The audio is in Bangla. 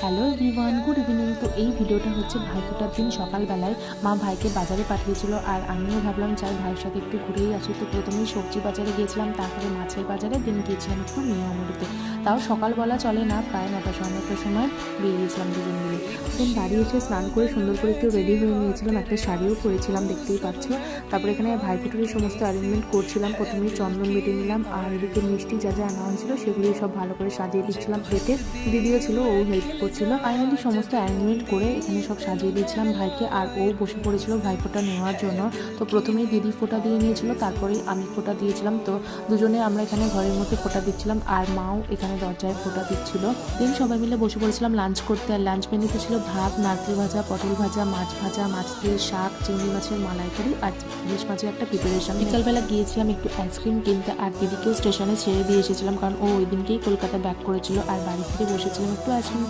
Hello everyone, good evening. তো এই ভিডিওটা হচ্ছে ভাইফোঁটার দিন সকালবেলায় মা ভাইকে বাজারে পাঠিয়েছিল, আর আমিও ভাবলাম চাই ভাইয়ের সাথে একটু ঘুরেই আসি। তো প্রথমেই সবজি বাজারে গিয়েছিলাম, তারপরে মাছের বাজারে, দিন গিয়েছিলাম একটু মিয়ামুড়িতে। তাও সকালবেলা চলে না, প্রায় 9টার সময় বেরিয়েছিলাম দুজন মিলে। দেন বাড়ি এসে স্নান করে সুন্দর করে একটু রেডি হয়ে নিয়েছিলাম, একটা শাড়িও পরেছিলাম, দেখতেই পাচ্ছ। তারপরে এখানে ভাইফোঁটার সমস্ত অ্যারেঞ্জমেন্ট করছিলাম। প্রথমেই চন্দন বেটে নিলাম, আর এদিকে মিষ্টি যা যা আনা হয়েছিল সেগুলি সব ভালো করে সাজিয়ে দিচ্ছিলাম প্লেটে। দিদিও ছিল, ও হেল্প করছিল। ফাইনালি সমস্ত অ্যারেঞ্জমেন্ট করে এখানে সব সাজিয়ে দিয়েছিলাম ভাইকে, আর ও বসে পড়েছিল ভাইফোঁটা নেওয়ার জন্য। তো প্রথমেই দিদি ফোঁটা দিয়ে নিয়েছিল, তারপরেই আমি ফোঁটা দিয়েছিলাম। তো দুজনে আমরা এখানে ঘরের মধ্যে ফোঁটা দিচ্ছিলাম, আর মাও এখানে দরজায় ফোঁটা দিচ্ছিল। দেন সবাই মিলে বসে পড়েছিলাম লাঞ্চ করতে। আর লাঞ্চ মেনুতে ছিল ভাত, নারকেল ভাজা, পটল ভাজা, মাছ ভাজা, মাছ দিয়ে শাক, চিংড়ি মাছের মালাইকারি, আর ইলিশ মাছের একটা প্রিপারেশন। বিকালবেলা গিয়েছিলাম একটু আইসক্রিম কিনতে, আর দিদিকেও স্টেশনে ছেড়ে দিয়ে এসেছিলাম, কারণ ও ওই দিনকেই কলকাতা ব্যাক করেছিল। আর বাড়ি থেকে বসেছিলাম একটু আইসক্রিম